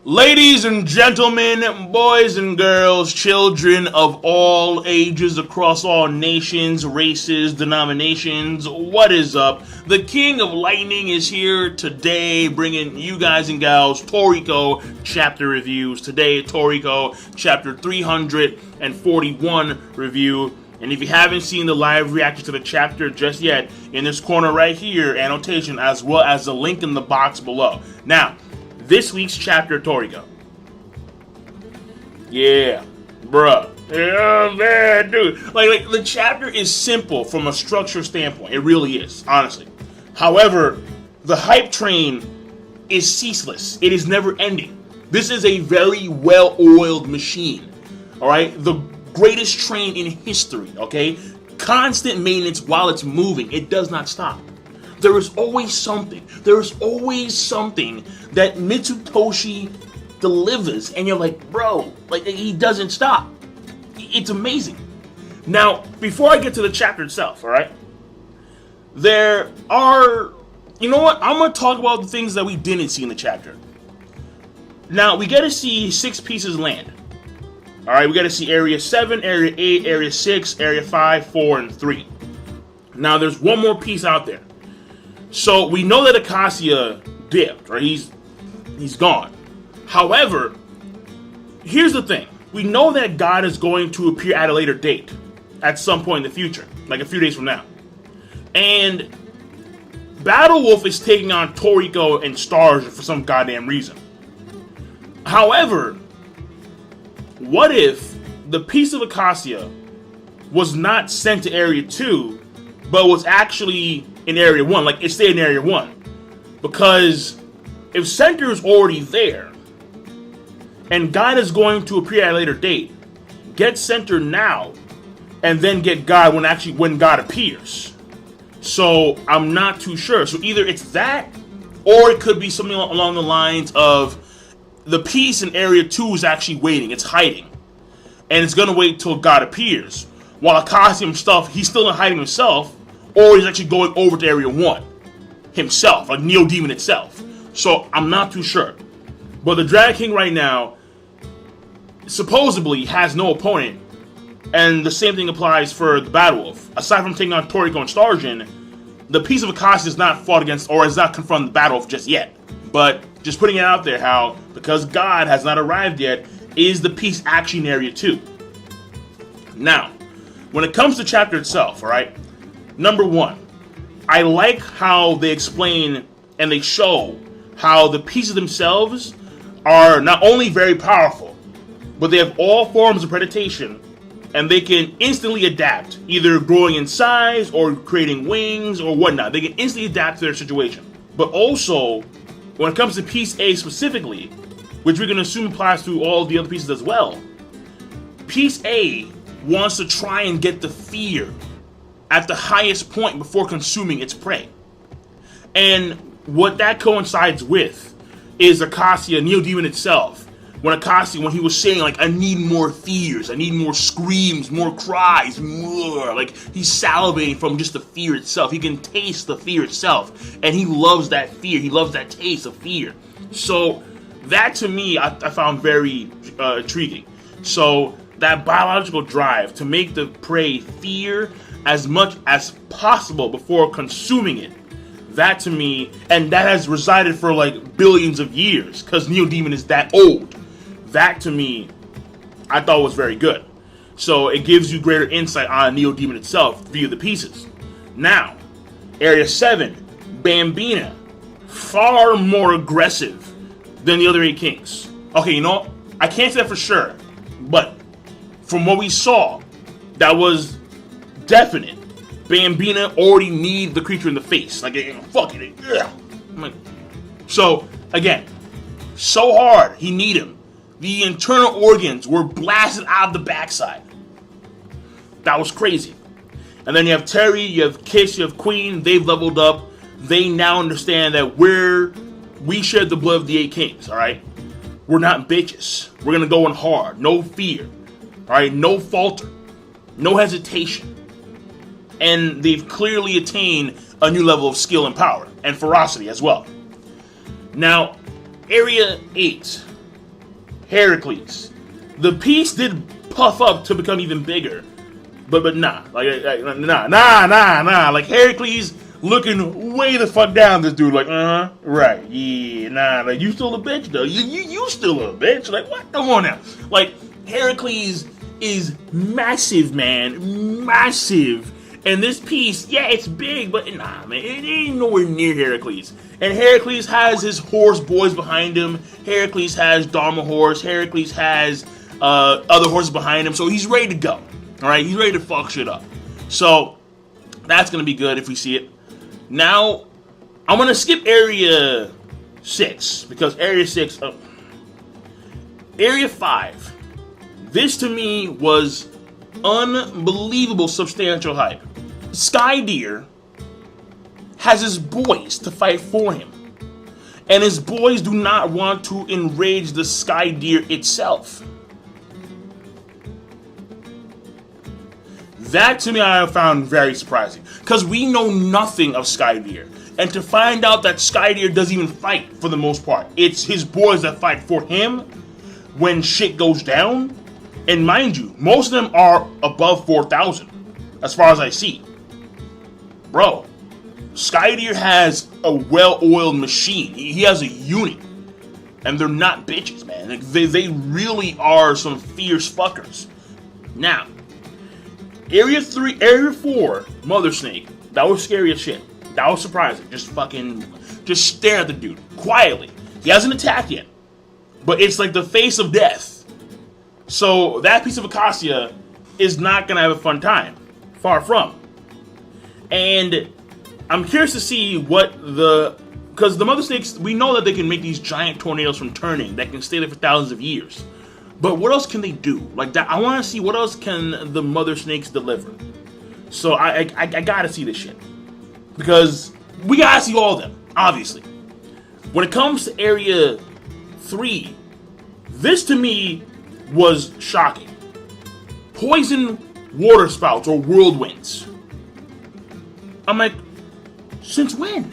Ladies and gentlemen, boys and girls, children of all ages across all nations, races, denominations, what is up? The King of Lightning is here today bringing you guys and gals Toriko chapter reviews. Today, Toriko chapter 341 review. And if you haven't seen the live reaction to the chapter just yet, in this corner right here, annotation, as well as the link in the box below. Now, this week's chapter, Toriko. Yeah, bruh. Yeah, man, dude. Like, the chapter is simple from a structure standpoint. It really is, honestly. However, the hype train is ceaseless. It is never ending. This is a very well-oiled machine. All right? The greatest train in history, okay? Constant maintenance while it's moving. It does not stop. There is always something. There is always something that Mitsutoshi delivers, and you're like, bro, like, he doesn't stop. It's amazing. Now, before I get to the chapter itself, all right, there are, you know what? I'm going to talk about the things that we didn't see in the chapter. Now, we get to see 6 pieces land. All right, we got to see Area 7, Area 8, Area 6, Area 5, 4, and 3. Now, there's one more piece out there. So we know that Acacia dipped, right? He's gone. However, here's the thing. We know that God is going to appear at a later date, at some point in the future, like a few days from now. And Battle Wolf is taking on Torico and Starjun for some goddamn reason. However, what if the piece of Acacia was not sent to Area 2, but was actually in Area 1, like it stayed in Area 1? Because if Center is already there, and God is going to appear at a later date, get Center now, and then get God when God appears. So I'm not too sure. So either it's that, or it could be something along the lines of the piece in Area 2 is actually waiting, it's hiding, and it's gonna wait till God appears. While Acacia himself, he's still in hiding himself, or he's actually going over to Area 1 himself, like Neo Demon itself. So I'm not too sure. But the Dragon King right now supposedly has no opponent, and the same thing applies for the Battle Wolf. Aside from taking on Toriko and Starjun, the piece of Acacia has not fought against or has not confronted the Battle Wolf just yet. But just putting it out there how, because God has not arrived yet, is the piece actually in Area 2. Now, when it comes to chapter itself, alright, number 1, I like how they explain and they show how the pieces themselves are not only very powerful, but they have all forms of predation, and they can instantly adapt, either growing in size or creating wings or whatnot. They can instantly adapt to their situation. But also, when it comes to piece A specifically, which we can assume applies to all the other pieces as well, piece A wants to try and get the fear at the highest point before consuming its prey. And what that coincides with is Acacia, Neo Demon itself. When Acacia, when he was saying, like, I need more fears, I need more screams, more cries, more, like, he's salivating from just the fear itself. He can taste the fear itself, and he loves that fear. He loves that taste of fear. So that, to me, I found very intriguing. So that biological drive to make the prey fear as much as possible before consuming it, that to me, and that has resided for like billions of years, because Neo Demon is that old. That to me, I thought was very good. So it gives you greater insight on Neo Demon itself via the pieces. Now, Area 7, Bambina, far more aggressive than the other 8 kings. Okay, you know, I can't say that for sure, but from what we saw, that was definite. Bambina already need the creature in the face. Like, fuck it. Like, so, again, so hard, he need him. The internal organs were blasted out of the backside. That was crazy. And then you have Terry, you have Kiss, you have Queen. They've leveled up. They now understand that we shared the blood of the 8 kings, alright? We're not bitches. We're gonna go in hard. No fear. Alright? No falter. No hesitation. And they've clearly attained a new level of skill and power. And ferocity as well. Now, Area 8. Heracles. The piece did puff up to become even bigger. But nah. Nah. Like, Heracles looking way the fuck down this dude. Like, right. Yeah, nah. Like, you still a bitch, though. You still a bitch. Like, what? Come on now. Like, Heracles is massive, man. Massive. And this piece, yeah, it's big, but nah, man, it ain't nowhere near Heracles. And Heracles has his horse boys behind him. Heracles has Dharma horse. Heracles has other horses behind him. So he's ready to go. All right, he's ready to fuck shit up. So that's gonna be good if we see it. Now, I'm gonna skip Area 6 because Area 6, Area 5. This to me was unbelievable substantial hype. Skydeer has his boys to fight for him. And his boys do not want to enrage the Skydeer itself. That to me I found very surprising. Because we know nothing of Skydeer. And to find out that Skydeer doesn't even fight for the most part. It's his boys that fight for him when shit goes down. And mind you, most of them are above 4,000, as far as I see. Bro, Skydeer has a well-oiled machine. He has a unit. And they're not bitches, man. Like, they really are some fierce fuckers. Now, Area 4, Mother Snake. That was scary as shit. That was surprising. Just stare at the dude. Quietly. He hasn't attacked yet. But it's like the face of death. So that piece of Acacia is not going to have a fun time. Far from. And I'm curious to see because the Mother Snakes, we know that they can make these giant tornadoes from turning that can stay there for thousands of years. But what else can they do? Like that, I want to see what else can the Mother Snakes deliver. So I gotta see this shit. Because we gotta see all of them, obviously. When it comes to Area 3, this to me was shocking. Poison water spouts or whirlwinds. I'm like, since when?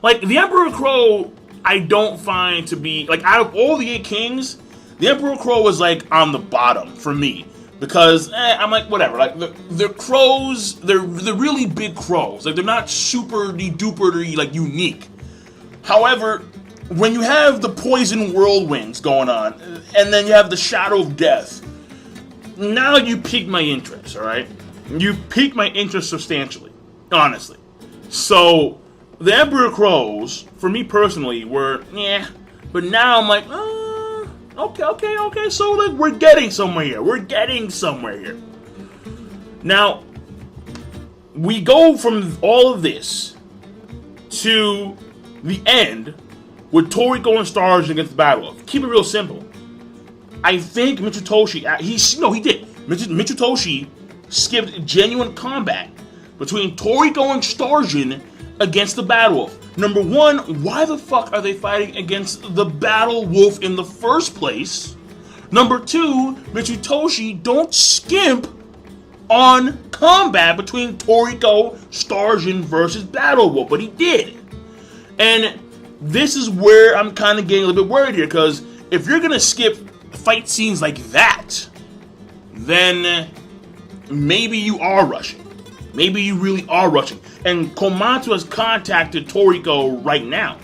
Like, the Emperor Crow, I don't find to be, like, out of all the 8 kings, the Emperor Crow was, like, on the bottom for me. Because, I'm like, whatever. Like, they're crows, they're really big crows. Like, they're not super-duper, like, unique. However, when you have the poison whirlwinds going on, and then you have the shadow of death, now you pique my interest, alright? You pique my interest substantially, honestly. So, the Emperor Crows, for me personally, were, but now I'm like, okay, so like, we're getting somewhere here. Now, we go from all of this to the end with Torico and Starjun against the Battle Wolf. Keep it real simple. I think Mitsutoshi, he did. Mitsutoshi skipped genuine combat between Toriko and Starjun against the Battle Wolf. Number one, why the fuck are they fighting against the Battle Wolf in the first place? Number two, Mitsutoshi don't skimp on combat between Toriko, Starjun versus Battle Wolf, but he did. And this is where I'm kind of getting a little bit worried here, because if you're going to skip fight scenes like that, then maybe you are rushing. Maybe you really are rushing. And Komatsu has contacted Toriko right now.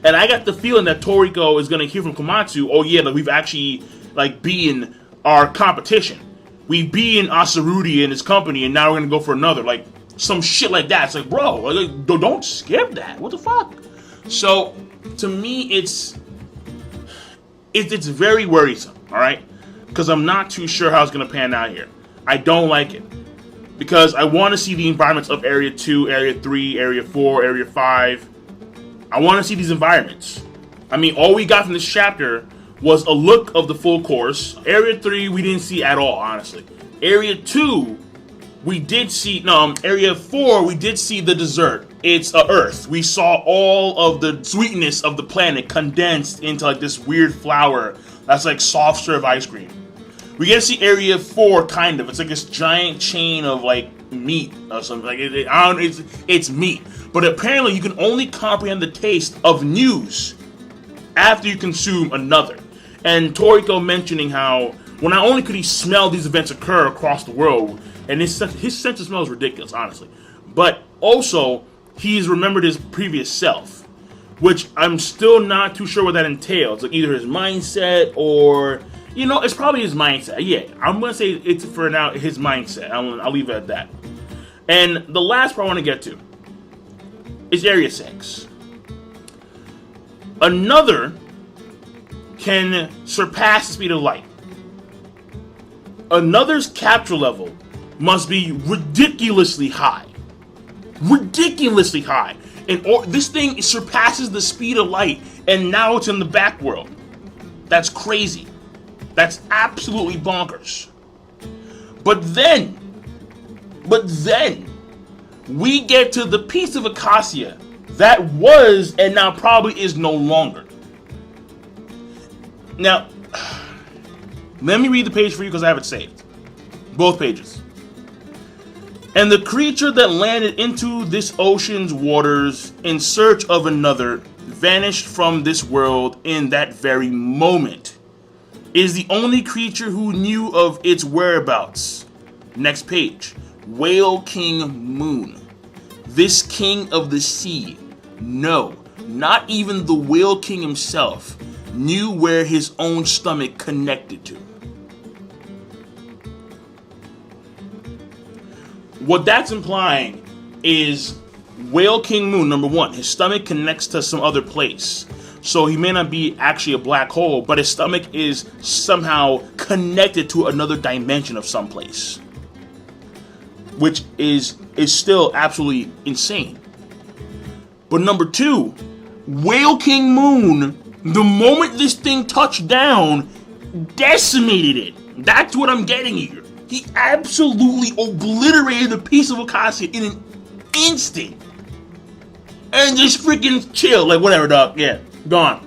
And I got the feeling that Toriko is going to hear from Komatsu, oh yeah, like we've actually like beaten our competition. We've beaten Asurudi and his company, and now we're going to go for another. Like, some shit like that. It's like, bro, like, don't skip that. What the fuck? So, to me, it's very worrisome, alright? Because I'm not too sure how it's going to pan out here. I don't like it. Because I want to see the environments of Area 2, Area 3, Area 4, Area 5. I want to see these environments. I mean, all we got from this chapter was a look of the full course. Area 3, we didn't see at all, honestly. Area 2, we did see... No, Area 4, we did see the dessert. It's Earth. We saw all of the sweetness of the planet condensed into, like, this weird flour that's, like, soft serve ice cream. We get to see Area 4, kind of. It's like this giant chain of, like, meat or something. Like, it's meat. But apparently you can only comprehend the taste of news after you consume another. And Toriko mentioning how, well, not only could he smell these events occur across the world, and his sense of smell is ridiculous, honestly, but also he's remembered his previous self, which I'm still not too sure what that entails. Like either his mindset or, it's probably his mindset. Yeah, I'm going to say it's for now his mindset. I'll leave it at that. And the last part I want to get to is Area 6. Another can surpass the speed of light. Another's capture level must be ridiculously high. Ridiculously high. And this thing surpasses the speed of light, and now it's in the back world. That's crazy. That's absolutely bonkers. But then, we get to the piece of Acacia that was and now probably is no longer. Now, let me read the page for you because I have it saved. Both pages. And the creature that landed into this ocean's waters in search of another vanished from this world in that very moment. Is the only creature who knew of its whereabouts. Next page. Whale King Moon. This king of the sea. No, not even the Whale King himself knew where his own stomach connected to. What that's implying is Whale King Moon, number one, his stomach connects to some other place. So he may not be actually a black hole, but his stomach is somehow connected to another dimension of someplace. Which is still absolutely insane. But number two, Whale King Moon, the moment this thing touched down, decimated it. That's what I'm getting here. He absolutely obliterated a piece of Acacia in an instant. And just freaking chill, like whatever, dog. Yeah, gone.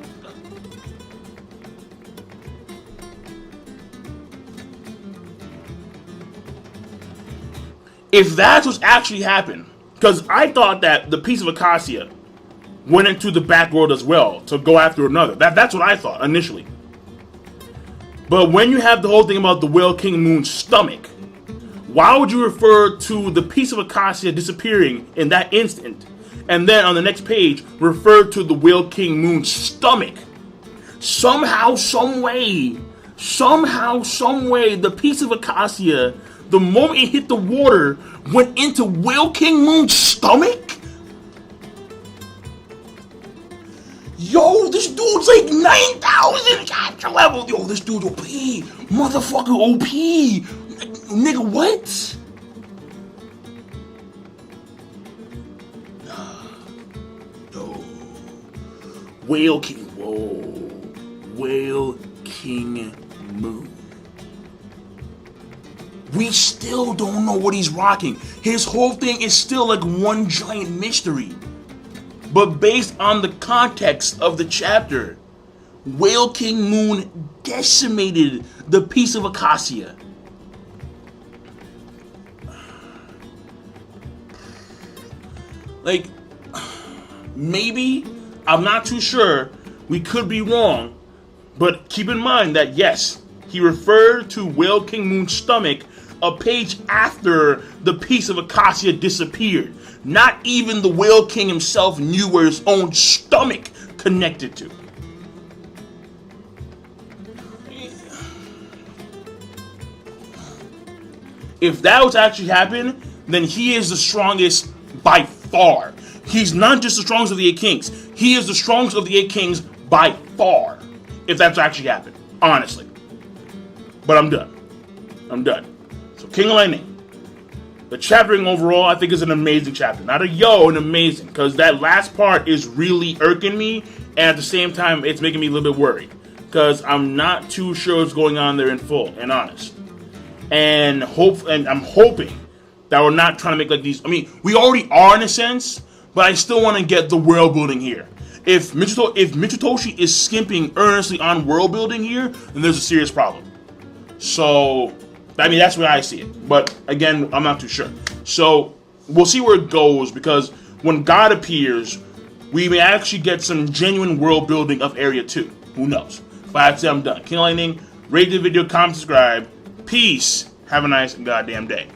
If that's what's actually happened, because I thought that the piece of Acacia went into the back world as well to go after another. That's what I thought initially. But when you have the whole thing about the Whale King Moon's stomach, why would you refer to the piece of Acacia disappearing in that instant, and then on the next page refer to the Whale King Moon's stomach? Somehow, some way, the piece of Acacia, the moment it hit the water, went into Whale King Moon's stomach? Yo, this dude's like 9,000 capture level. Yo, this dude's OP. Motherfucker OP. Nigga, what? Yo. Whale King. Whoa. Whale King Moon. We still don't know what he's rocking. His whole thing is still like one giant mystery. But based on the context of the chapter, Whale King Moon decimated the piece of Acacia. Like, maybe, I'm not too sure, we could be wrong, but keep in mind that yes, he referred to Whale King Moon's stomach a page after the piece of Acacia disappeared. Not even the Whale King himself knew where his own stomach connected to. If that was actually happened, then he is the strongest by far. He's not just the strongest of the 8 kings. He is the strongest of the 8 kings by far. If that's actually happened. Honestly. But I'm done. So King of Lightning. The chaptering overall, I think, is an amazing chapter. Not an amazing. Because that last part is really irking me. And at the same time, it's making me a little bit worried. Because I'm not too sure what's going on there in full and honest. And I'm hoping that we're not trying to make like these. I mean, we already are in a sense. But I still want to get the world building here. If Mitsutoshi is skimping earnestly on world building here, then there's a serious problem. So, I mean, that's where I see it. But again, I'm not too sure. So, we'll see where it goes, because when God appears, we may actually get some genuine world building of Area 2. Who knows? But I'd say I'm done. King Lightning, rate the video, comment, subscribe. Peace. Have a nice goddamn day.